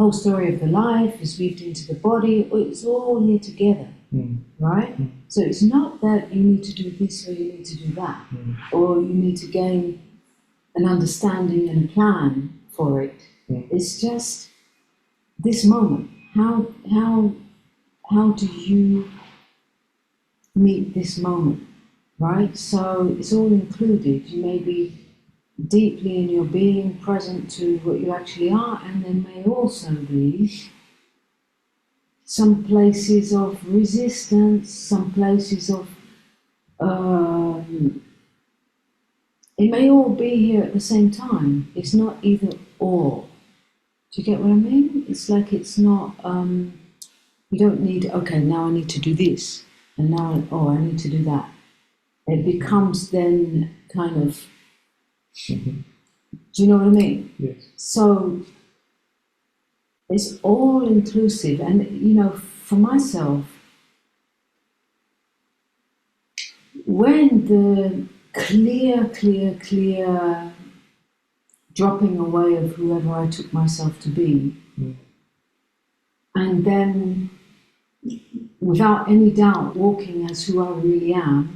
whole story of the life is weaved into the body. It's all here together, right? So it's not that you need to do this or you need to do that, or you need to gain an understanding and a plan for it. It's just this moment. How do you meet this moment, right? So it's all included. You may be deeply in your being present to what you actually are, and there may also be some places of resistance, some places of it may all be here at the same time. It's not either or. Do you get what I mean? It's like it's not, you don't need, okay, now I need to do this, and now, oh, I need to do that. It becomes then kind of, do you know what I mean? Yes. So it's all inclusive, and you know, for myself, when the clear dropping away of whoever I took myself to be, and then without any doubt walking as who I really am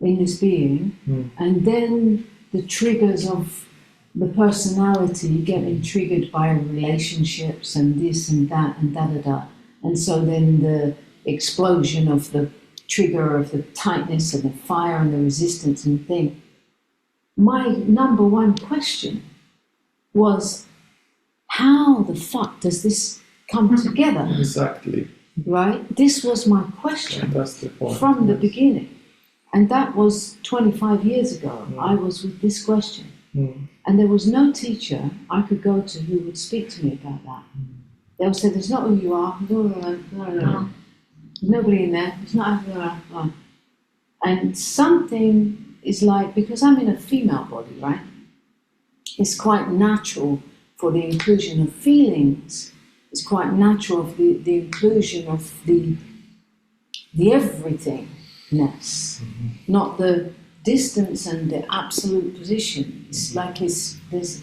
in this being, and then the triggers of the personality getting triggered by relationships and this and that and da-da-da, and so then the explosion of the trigger of the tightness and the fire and the resistance and thing. My number one question was, how the fuck does this come together? Exactly. Right? This was my question. That's the point. From the beginning. And that was 25 years ago. I was with this question. And there was no teacher I could go to who would speak to me about that. They would say, "There's not who you are. There's nobody in there. It's not." And something is like, because I'm in a female body, right? It's quite natural for the inclusion of feelings. It's quite natural for the inclusion of the everythingness, not the distance and the absolute position. It's like there's.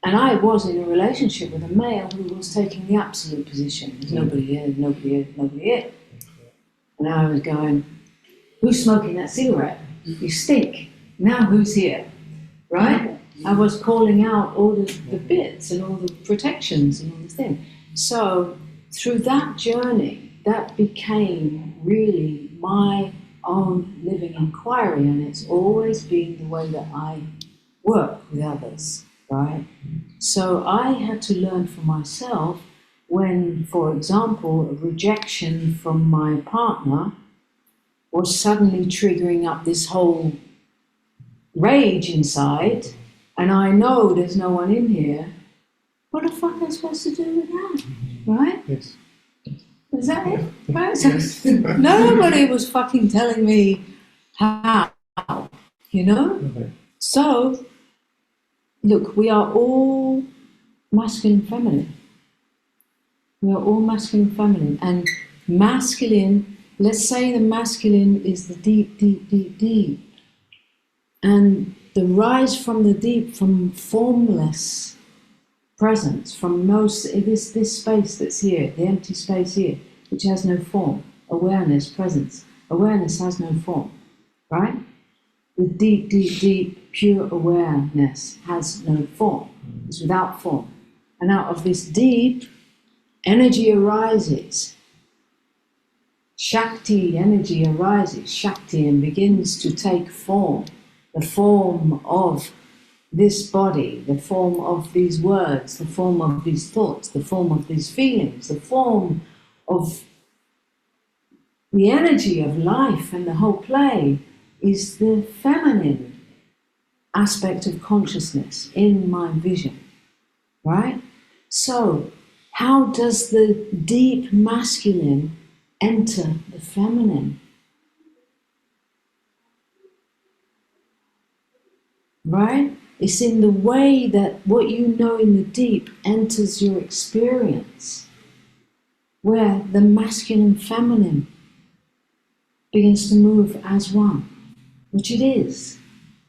And I was in a relationship with a male who was taking the absolute position. There's nobody here, nobody here, nobody here. And I was going, "Who's smoking that cigarette? You stink. Now who's here?" Right? I was calling out all the bits and all the protections and all the things. So through that journey, that became really my own living inquiry, and it's always been the way that I work with others, right? So I had to learn for myself when, for example, a rejection from my partner was suddenly triggering up this whole rage inside, and I know there's no one in here, what the fuck am I supposed to do with that, right? Yes. Is that it? Right? So nobody was fucking telling me how, you know? Okay. So, look, we are all masculine and feminine. We are all masculine and feminine. And masculine, let's say the masculine is the deep, deep, deep, deep. And the rise from the deep, from formless presence, from this space that's here, the empty space here, which has no form, awareness, presence. Awareness has no form, right? The deep, deep, deep, pure awareness has no form. It's without form. And out of this deep, energy arises. Shakti, energy arises, Shakti, and begins to take form. The form of this body, the form of these words, the form of these thoughts, the form of these feelings, the form of the energy of life and the whole play is the feminine aspect of consciousness in my vision, right? So, how does the deep masculine enter the feminine? Right? It's in the way that what you know in the deep enters your experience, where the masculine and feminine begins to move as one, which it is.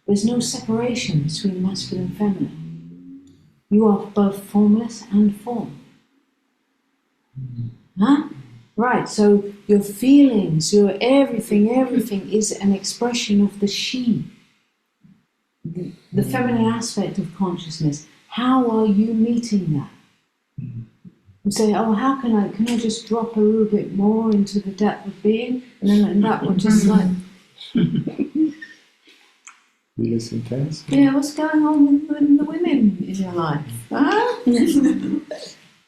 There's no separation between masculine and feminine. You are both formless and form. Huh? Right, so your feelings, your everything is an expression of the she, the feminine aspect of consciousness. How are you meeting that? You say, oh, how can I just drop a little bit more into the depth of being? And then that will just like... Be less intense? Yeah, what's going on with the women in your life? Huh?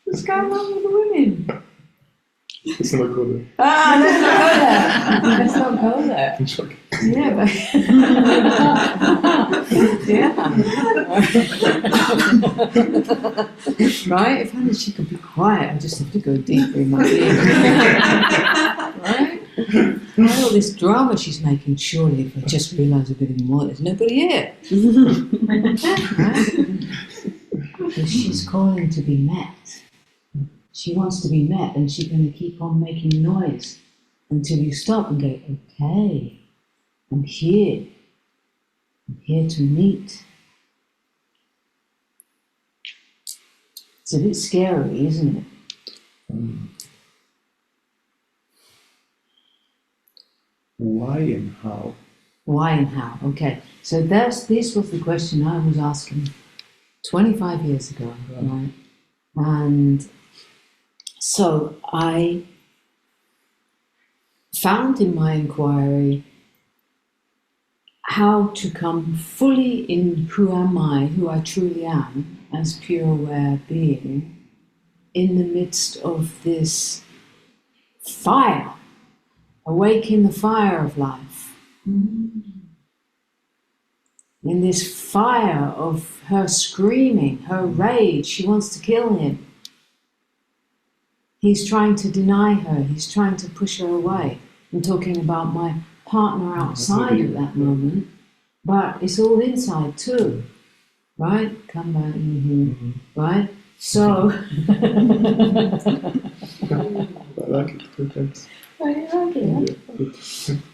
What's going on with the women? Let's not go there. Let's not go there. I'm shocked. Yeah, but yeah. Right? If only she could be quiet, I just have to go deeper in my being. Right? All this drama she's making, surely if I just realise a bit more, there's nobody here. Right? Because she's calling to be met. She wants to be met, and she's going to keep on making noise until you stop and go, okay, I'm here. I'm here to meet. It's a bit scary, isn't it? Why and how? Why and how? Okay, so this was the question I was asking 25 years ago, right? And so I found in my inquiry how to come fully in who am I, who I truly am, as pure aware being, in the midst of this fire, awake in the fire of life. In this fire of her screaming, her rage, she wants to kill him. He's trying to deny her, he's trying to push her away. I'm talking about my partner outside at that moment, but it's all inside too, right? Come back, right? So, I like it, good, thanks. I like it. Yeah, good.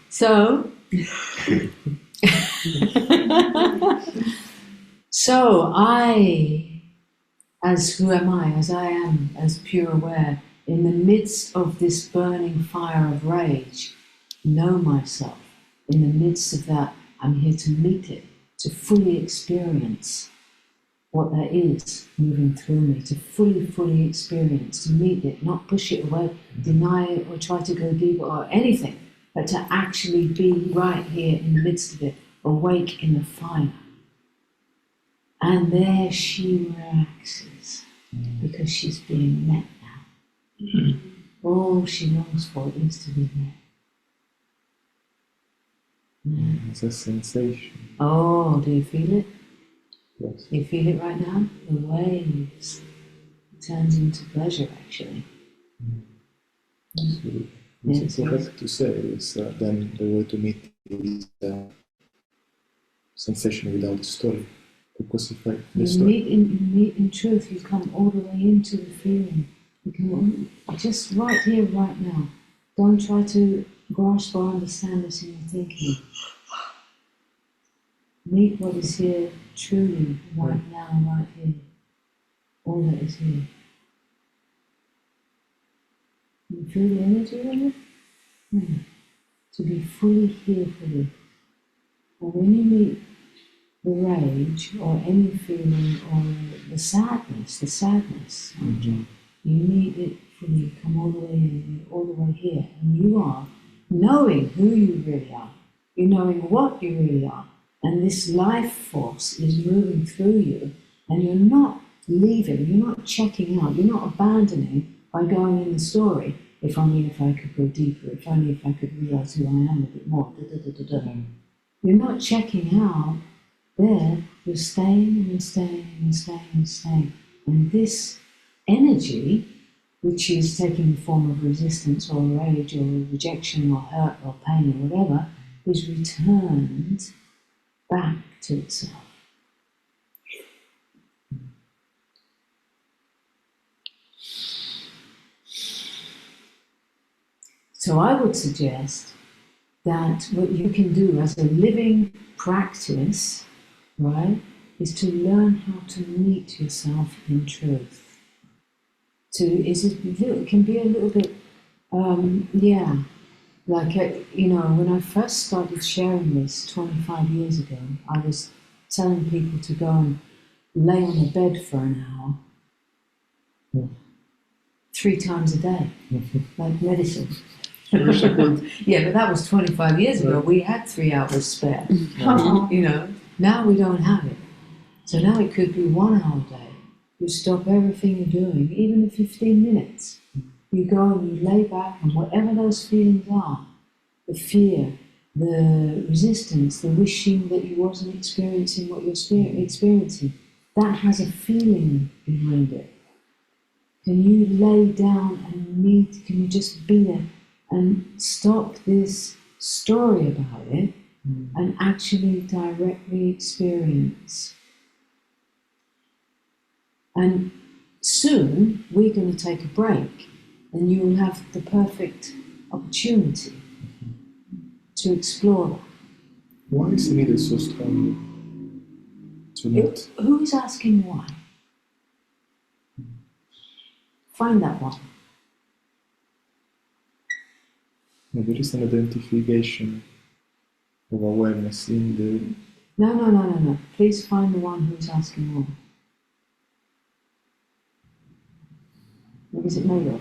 So, so I, as who am I, as I am, as pure aware, in the midst of this burning fire of rage, know myself. In the midst of that, I'm here to meet it, to fully experience what that is moving through me, to fully experience, to meet it, not push it away, deny it, or try to go deeper, or anything, but to actually be right here in the midst of it, awake in the fire. And there she relaxes, because she's being met now. All she longs for is to be met. It's a sensation. Oh, do you feel it? Yes. You feel it right now? The waves. It turns into pleasure, actually. So what I have to say is then the way to meet is sensation without the story. Because if I You meet in truth, you come all the way into the feeling. You come just right here, right now. Don't try to grasp or understand this in your thinking. Meet what is here truly, right now, right here. All that is here. You feel the energy of it? To be fully here for this. And when you meet the rage or any feeling or the sadness, you meet it fully, come all the way in, all the way here. And you are knowing who you really are. You're knowing what you really are. And this life force is moving through you, and you're not leaving, you're not checking out, you're not abandoning by going in the story. If only if I could go deeper, if only if I could realize who I am a bit more. You're not checking out there, you're staying and you're staying and you're staying and staying. And this energy, which is taking the form of resistance or rage or rejection or hurt or pain or whatever, is returned back to itself. So I would suggest that what you can do as a living practice, right, is to learn how to meet yourself in truth. It can be a little bit, when I first started sharing this 25 years ago, I was telling people to go and lay on the bed for an hour, 3 times a day, like medicine. I wish I could. Yeah, but that was 25 years ago. We had 3 hours spare. Now we don't have it. So now it could be 1 hour a day. You stop everything you're doing, even in 15 minutes. You go and you lay back, and whatever those feelings are, the fear, the resistance, the wishing that you wasn't experiencing what you're experiencing, that has a feeling behind it. Can you lay down and can you just be there and stop this story about it and actually directly experience? And soon we're going to take a break, and you will have the perfect opportunity to explore that. Why is the need so strong to meet? Who is asking why? Find that one. There is an identification of awareness in the... No. Please find the one who's asking why. What is it made of?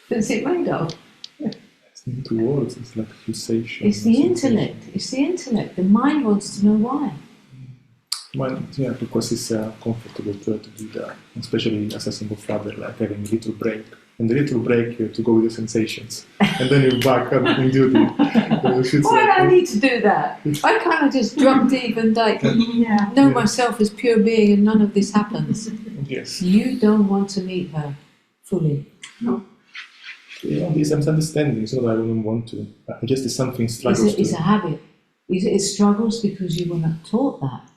What's it made of? It's not two words, it's like pulsation. It's the intellect. It's the intellect. The mind wants to know why. Yeah, because it's comfortable to do that, especially as a single father, like having a little break. And the little break, you have to go with the sensations. And then you're back on duty. Why do I need to do that? Why can't I just drop deep and know myself as pure being and none of this happens? Yes. You don't want to meet her fully. No. Yeah, there's some understanding, it's not that I don't want to. I guess there's something struggles It's a habit. It struggles because you were not taught that.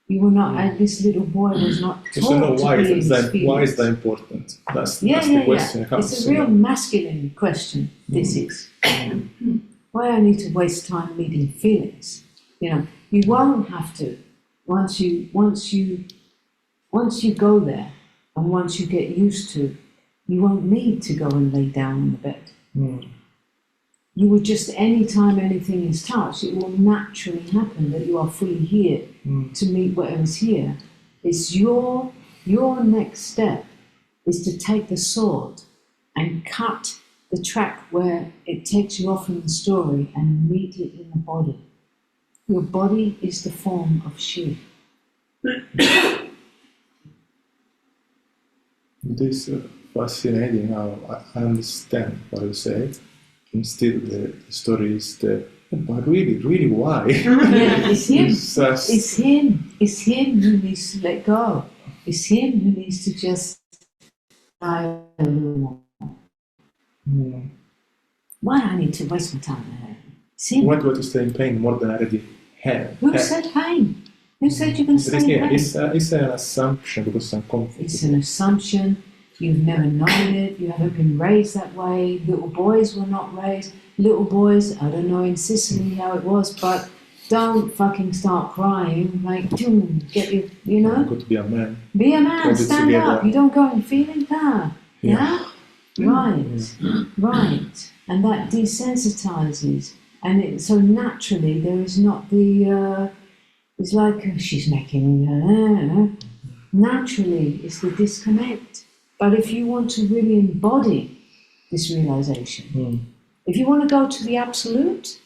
You were not, this little boy was not taught to be in his feelings. Why is that important? That's the question. Yeah. It's a real masculine question, this is. Why I need to waste time meeting feelings? You won't have to. Once you go there, and once you get used to, you won't need to go and lay down on the bed. You would just, anytime anything is touched, it will naturally happen that you are fully here to meet whatever's here. It's your next step is to take the sword and cut the track where it takes you off from the story and meet it in the body. Your body is the form of Shiva. This is fascinating how I understand what you say. And still the story is but really why? Yeah, it's him. It's It's him who needs to let go. It's him who needs to just die a little more. Why do I need to waste my time there? It's him. What to stay in pain more than I already have? Who said pain? Who said you're going to stay in pain? It's an assumption because I'm comfortable. It's an assumption. You've never known it. You haven't been raised that way. Little boys were not raised. Little boys, I don't know in Sicily how it was, but don't fucking start crying. Like, get your, I've got to be a man. Be a man, stand up. You don't go and feeling that. Yeah? Right. And that desensitizes. And so naturally there is not the, it's like she's making, naturally it's the disconnect. But if you want to really embody this realization, if you want to go to the absolute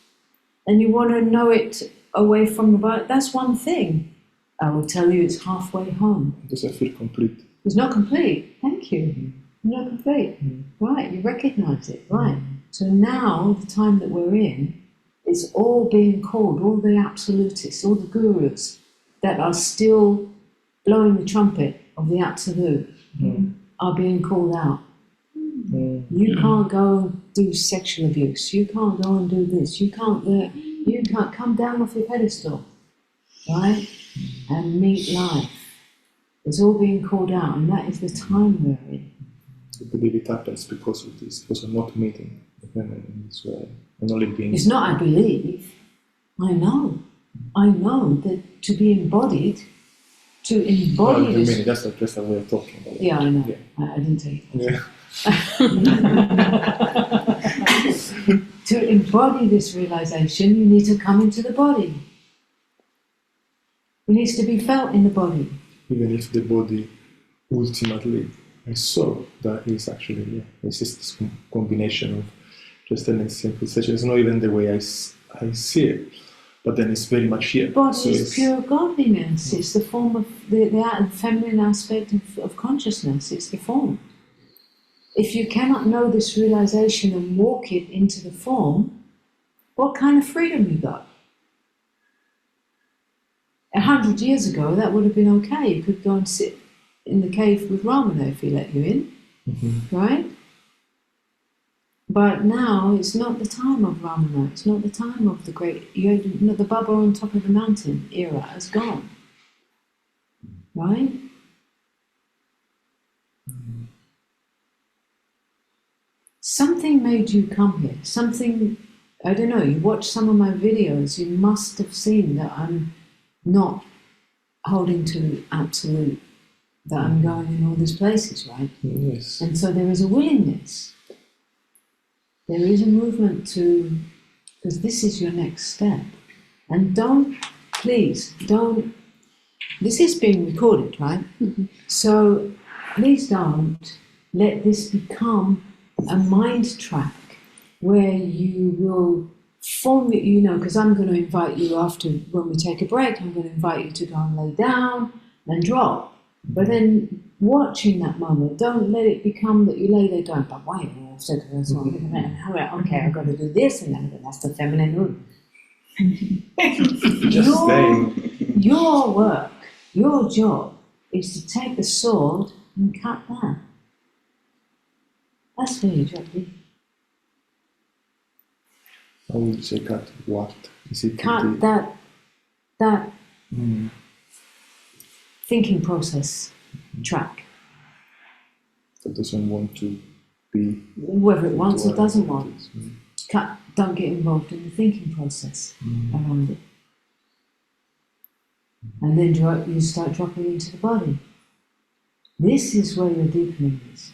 and you want to know it away from the body, that's one thing. I will tell you it's halfway home. Does it feel complete? It's not complete. Thank you. Not complete. Right, you recognize it. Right. So now, the time that we're in, is all being called, all the absolutists, all the gurus that are still blowing the trumpet of the absolute are being called out. You can't go and do sexual abuse. You can't go and do this. You can't come down off your pedestal, right? And meet life. It's all being called out, and that is the time we're in. I believe it happens because of this, because of not meeting the feminine in this way, and only being. It's not I believe, I know. I know that to be embodied, to embody I this... mean, that's just a way of talking about it. Yeah, I know. Yeah. I didn't tell you that. Yeah. To embody this realization, you need to come into the body. It needs to be felt in the body. Even if the body ultimately is so, that is actually, it's just this combination of just an simple sensation. It's not even the way I see it, but then it's very much here. Body so is pure godliness. It's the form of the feminine aspect of consciousness. It's the form. If you cannot know this realization and walk it into the form, what kind of freedom you got? 100 years ago, that would have been okay. You could go and sit in the cave with Ramana if he let you in, right? But now it's not the time of Ramana. It's not the time of the great. The Baba on top of the mountain era has gone, right? Something made you come here. Something, I don't know, you watch some of my videos, you must have seen that I'm not holding to absolute, that I'm going in all these places, right? Yes. And so there is a willingness. There is a movement to, because this is your next step. And please don't, this is being recorded, right? So please don't let this become a mind track where you will form it, because I'm going to invite you after, when we take a break, I'm going to invite you to go and lay down and drop. But then watching that moment, don't let it become that you lay there going, but wait, okay, I've got to do this, and then that's the feminine room. Just staying. Your work, your job is to take the sword and cut that. That's where you drop it. How would you say cut what? Is it Cut that thinking process track. That doesn't want to be... Whether it wants or doesn't want. Cut, don't get involved in the thinking process around it. And then you start dropping into the body. This is where your deepening is.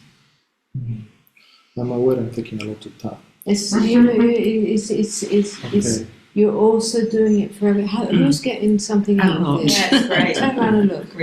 I'm aware I'm taking a lot of time. You're also doing it for who's getting something out of this? Yeah, it's great. Turn around and look.